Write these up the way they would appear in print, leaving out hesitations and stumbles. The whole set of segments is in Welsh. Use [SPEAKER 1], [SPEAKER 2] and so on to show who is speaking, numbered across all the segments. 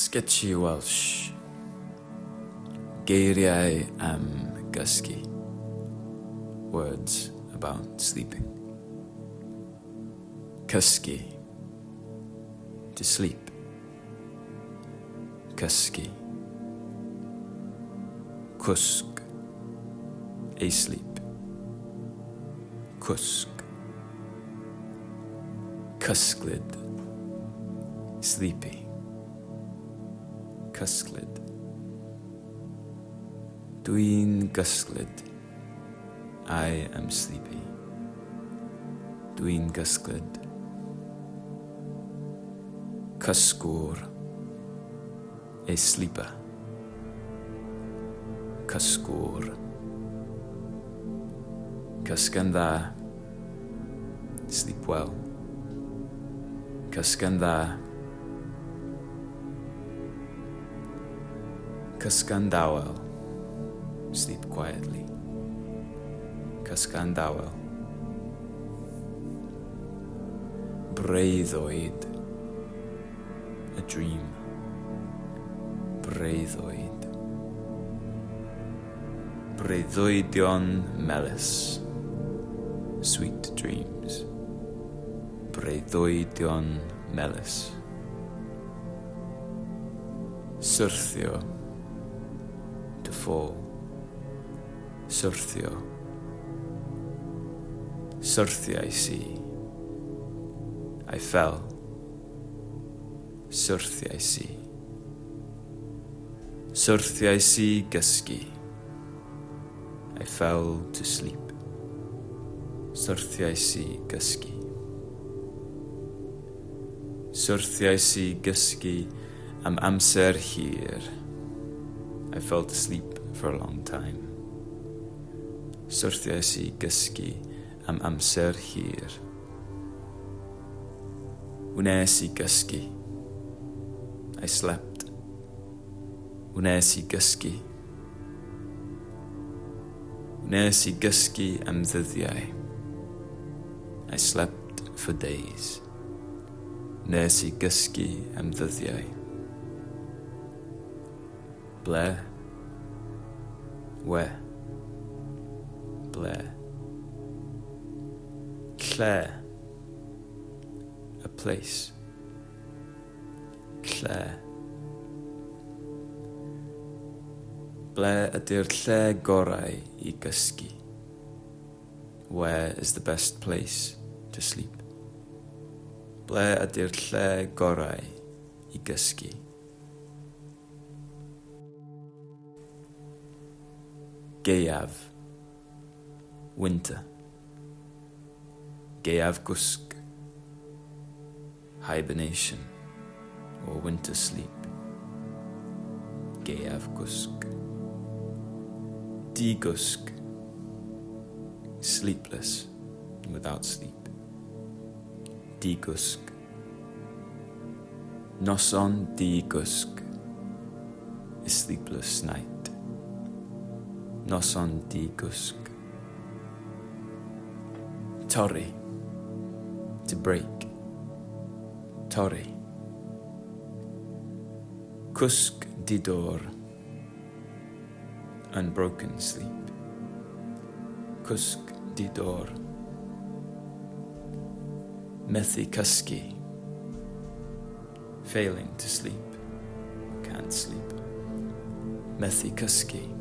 [SPEAKER 1] Sketchy Welsh. Geiriau am gysgu. Words about sleeping. Cysgu, to sleep. Cysgu. Cwsg, asleep. Cwsg. Cysglyd, sleepy. Cysglyd. Dwi'n gysglyd. I am sleepy. Dwi'n gysglyd. Cysgwr, a sleeper. Cysgwr. Cysgan dda, sleep well. Cysgan dda. Cysgan dawel, sleep quietly. Cysgan dawel. Breuddwyd, a dream. Breuddwyd. Breuddwydion melys, sweet dreams. Breuddwydion melys. Syrthio, to fall. Syrthio. Syrthiais I. I fell. Syrthiais I. Syrthiais I gysgu. I fell to sleep. Syrthiais I gysgu. Syrthiais I gysgu am amser hir. I fell asleep for a long time. Syrthiais I gysgu am amser hir. Wnes I gysgu. I slept. Wnes I gysgu. Wnes I gysgu am ddyddiau. I slept for days. Wnes I gysgu am ddyddiau. Ble? We? Ble? Lle? A place. Lle? Ble ydy'r lle gorau I gysgu? Where is the best place to sleep? Ble ydy'r lle gorau I gysgu? Gaeaf, winter. Gaeaf gysg, hibernation or winter sleep. Gaeaf gysg. Dysgu, sleepless, without sleep. Dysgu. Noson dysgu, a sleepless night. Noson dysgu. Torri, to break. Torri. Cwsg didor, unbroken sleep. Cwsg didor. Methu cysgu, failing to sleep, can't sleep. Methu cysgu.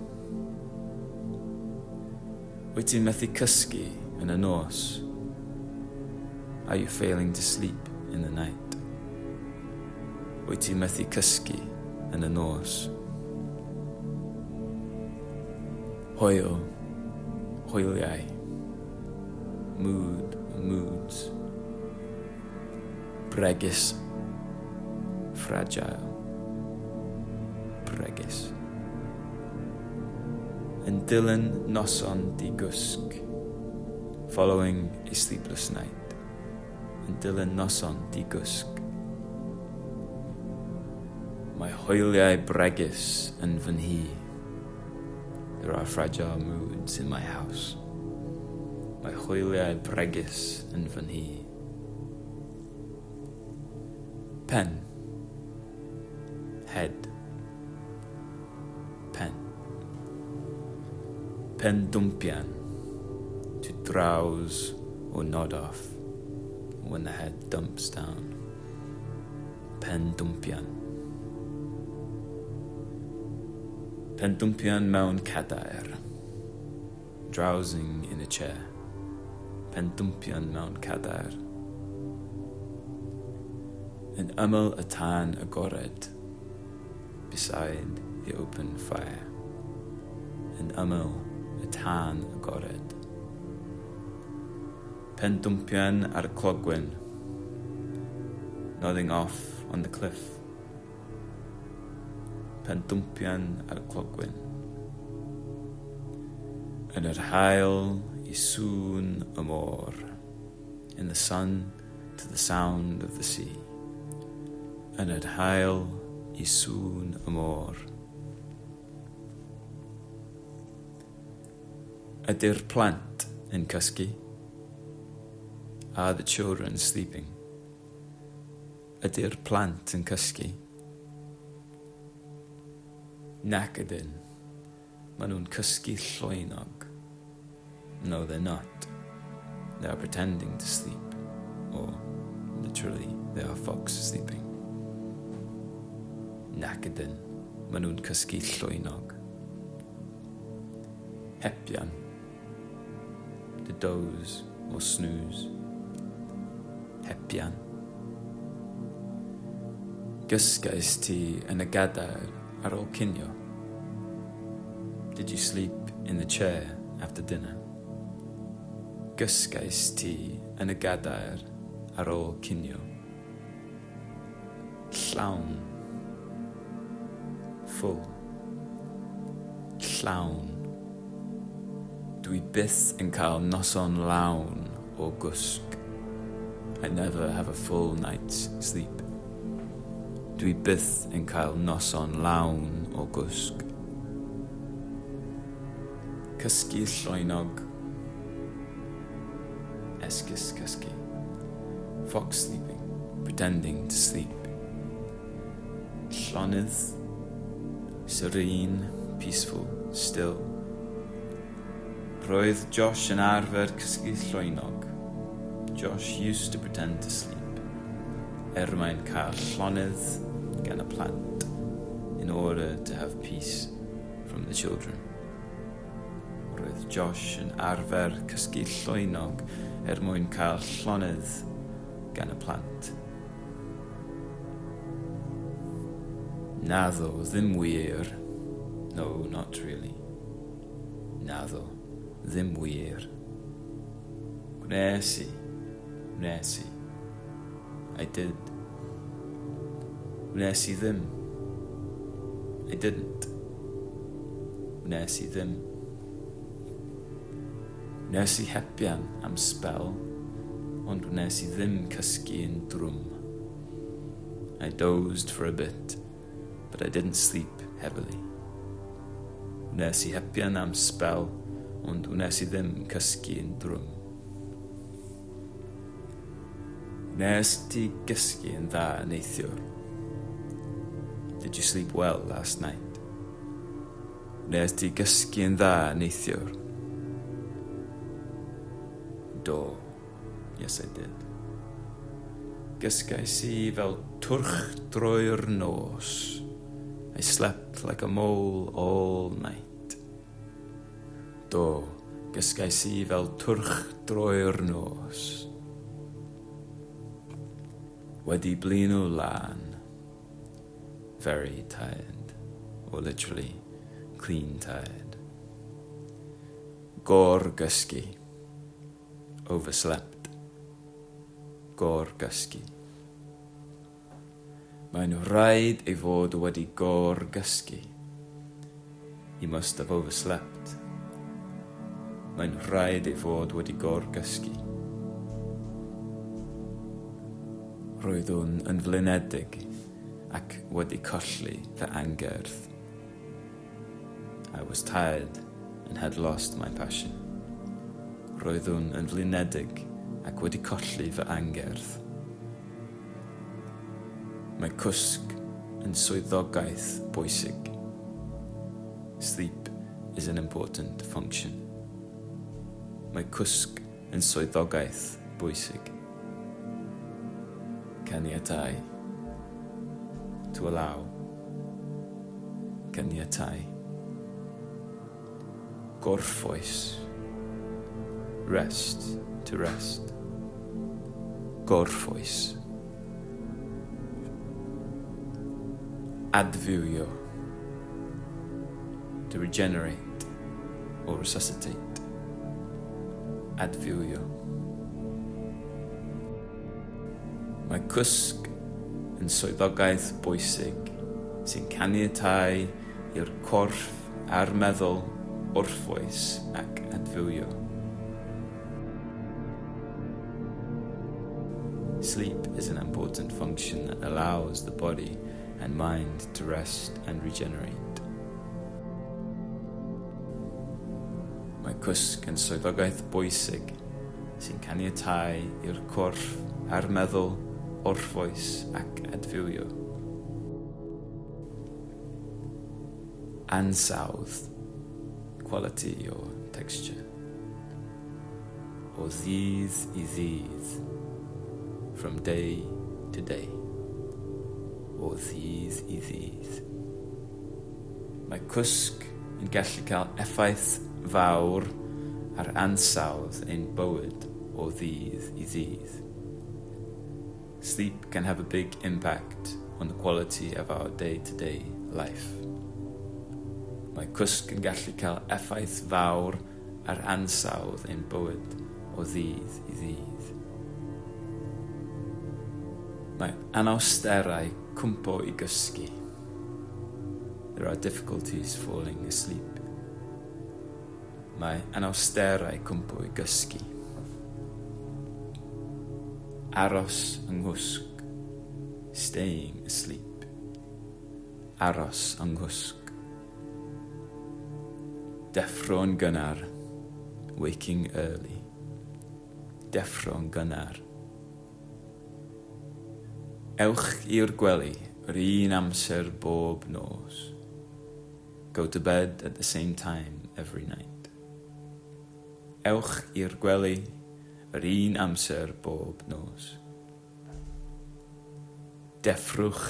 [SPEAKER 1] Wyt ti'n methu cysgu yn y nos? Are you failing to sleep in the night? Wyt ti'n methu cysgu yn y nos? Hwyl, hwyliau. Mood, moods. Bregus, fragile. Bregus. Yn dilyn noson dysgu, following a sleepless night. Yn dilyn noson dysgu. Mae hwyliau bregus yn fy nhŷ. There are fragile moods in my house. Mae hwyliau bregus yn fy nhŷ. Pen, Pendumpian, to drowse or nod off when the head dumps down. Pendumpian. Pendumpian mewn cadair, drowsing in a chair. Pendumpian mewn cadair. Yn ymyl y tân agored, beside the open fire. Yn ymyl y tân agored. Pendumpian ar y clogwyn, nodding off on the cliff. Pendumpian ar y clogwyn. Yn yr haul I sŵn y môr, in the sun to the sound of the sea. Yn yr haul I sŵn y môr. Ydy'r plant yn cysgu? Are the children sleeping? Ydy'r plant yn cysgu? Nac ydyn. Maen nhw'n cysgu llwynog. No, they're not. They are pretending to sleep. Or, literally, they are fox sleeping. Nac ydyn. Maen nhw'n cysgu llwynog. Hepian. To doze or snooze. Hepian. Gysgais ti yn y gadair ar ôl cinio? Did you sleep in the chair after dinner? Gysgais ti yn y gadair ar ôl cinio? Llawn. Full. Llawn. Dwi byth yn cael noson lawn o gwsg. I never have a full night's sleep. Dwi byth yn cael noson lawn o gwsg. Cysgu llwynog. Esgus cysgu. Fox sleeping, pretending to sleep. Llonydd. Serene, peaceful, still. Roedd Josh yn arfer cysgu llwynog. Josh used to pretend to sleep. Mae'n cael llonydd gan y plant in order to have peace from the children. Roedd Josh yn arfer cysgu llwynog mwyn cael llonydd gan y plant. Naddo ddim wir. No, not really. Naddo ddim wir. Gwnes I. I did. Wnes I ddim. I didn't. Wnes I ddim. Wnes I hepian am spell, ond wnes I ddim cysgu yn drwm. I dozed for a bit, but I didn't sleep heavily. Wnes I hepian am spell, ond wnes I ddim cysgu yn drwm. Wnes ti gysgu yn dda neithiwr? Did you sleep well last night? Wnes ti gysgu yn dda neithiwr? Do. Yes, I did. Gysgais I fel twrch drwy'r nos. I slept like a mole all night. Do. Gysgais I fel twrch drwy'r nos. Wedi blino lan. Very tired, or literally clean tired. Gor gysgu. Overslept. Gor gysgu. Mae'n rhaid ei fod wedi gor gysgu. He must have overslept. Mae'n rhaid ei fod wedi gor gysgu. Roedd hwn yn flinedig ac wedi colli fy angerdd. I was tired and had lost my passion. Roedd hwn yn flinedig ac wedi colli fy angerdd. Mae cwsg yn swyddogaeth bwysig. Sleep is an important function. Mae cwsg yn swyddogaeth bwysig. Caniatáu. To allow. Caniatáu. Gorffwys. Rest. To rest. Gorffwys. Adfywio. To regenerate or resuscitate. Adfywio. Mae cwsg yn swyddogaeth bwysig sy'n caniatáu i'r corff a'r meddwl orffwys ac adfywio. Sleep is an important function that allows the body and mind to rest and regenerate. Mae cwsg yn swyddogaeth bwysig sy'n caniatáu i'r corff a'r meddwl orffwys ac adfywio. Ansawdd, quality or texture. O ddydd i ddydd, from day to day. O ddydd i ddydd. Mae cwsg yn gallu cael effaith fawr ar ansawdd ein bywyd o ddydd i ddydd. Sleep can have a big impact on the quality of our day-to-day life. Mae cwsg yn gallu cael effaith fawr ar ansawdd ein bywyd o ddydd i ddydd. Mae anawsterau cwmpo i gysgu. There are difficulties falling asleep. Mae anawsterau cwmpo i gysgu. Aros yng nghwsg. Staying asleep. Aros yng nghwsg. Deffro'n gynnar. Waking early. Deffro'n gynnar. Ewch i'r gwely yr un amser bob nos. Go to bed at the same time every night. Ewch i'r gwely yr un amser bob nos. Deffrwch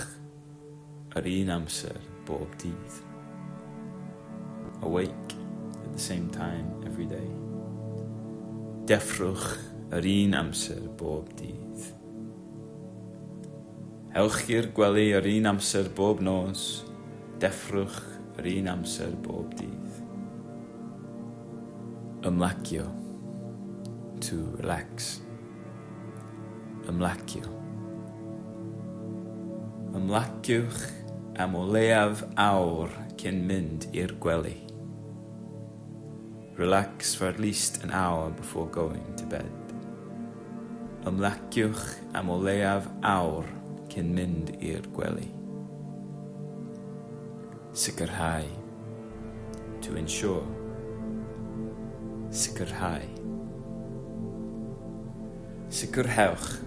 [SPEAKER 1] yr un amser bob dydd. Awake at the same time every day. Deffrwch yr un amser bob dydd. Ewch i'r gwely yr un amser bob nos, deffrwch yr un amser bob dydd. Ymlacio. To relax. Ymlacio. Ymlaciwch am o leiaf awr cyn mynd i'r gwely. Relax for at least an hour before going to bed. Ymlaciwch am o leiaf awr cyn mynd i'r gwely. Sicrhau. To ensure. Sicrhau. Sicrhewch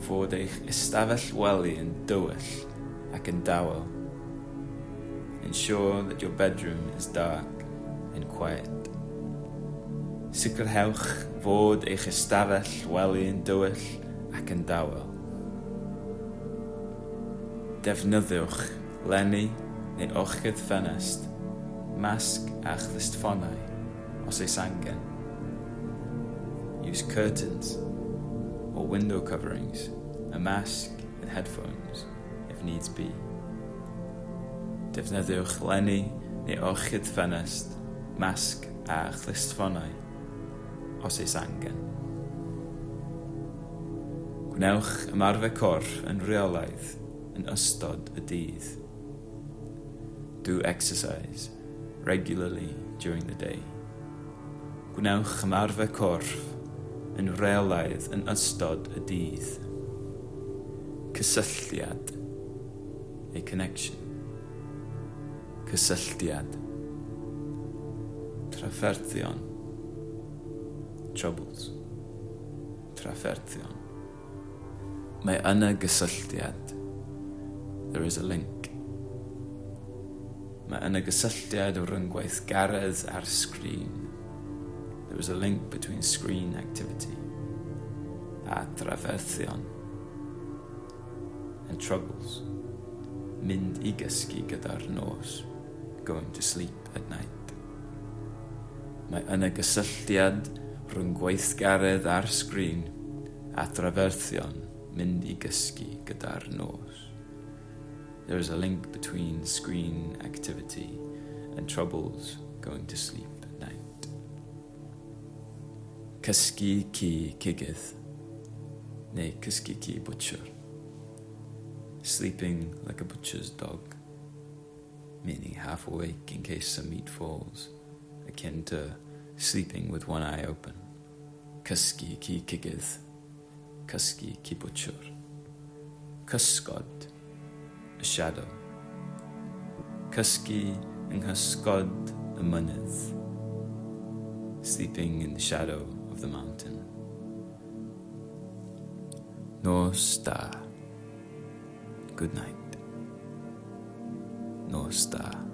[SPEAKER 1] fod eich ystafell wely yn dywyll ac yn dawel. Ensure that your bedroom is dark and quiet. Sicrhewch fod eich ystafell wely yn dywyll ac yn dawel. Defnyddiwch lenni neu ochydd ffenest, masg a chlystffonau os oes angen. Use curtains or window coverings, a mask and headphones if needs be. Defnyddiwch lenni neu ochydd ffenest, masg a chlystffonau os oes angen. Gwnewch ymarfer corff yn reolaidd yn ystod y dydd. Do exercise regularly during the day. Gwnewch ymarfer corff yn reolaidd yn ystod y dydd. Cysylltiad. A connection. Cysylltiad. Trafferthion. Troubles. Trafferthion. Mae yna gysylltiad. There is a link. Mae yna gysylltiad o ryngweithgaredd ar sgrin. There is a link between screen activity a trafferthion and troubles. Mynd I gysgu gyda'r nos, going to sleep at night. Mae yna gysylltiad rhwng gweithgaredd ar sgrin a trafferthion, mynd I gysgu gyda'r nos. There is a link between screen activity and troubles going to sleep at night. Cysgu ci cigydd, neu cysgu ci butcher. Sleeping like a butcher's dog, meaning half awake in case some meat falls, akin to sleeping with one eye open. Cysgu ci cigydd, cysgu ci butcher. Cysgod, a shadow. Cysgu yng nghysgod y mynydd, sleeping in the shadow of the mountain. Nos da. Good night. Nos da.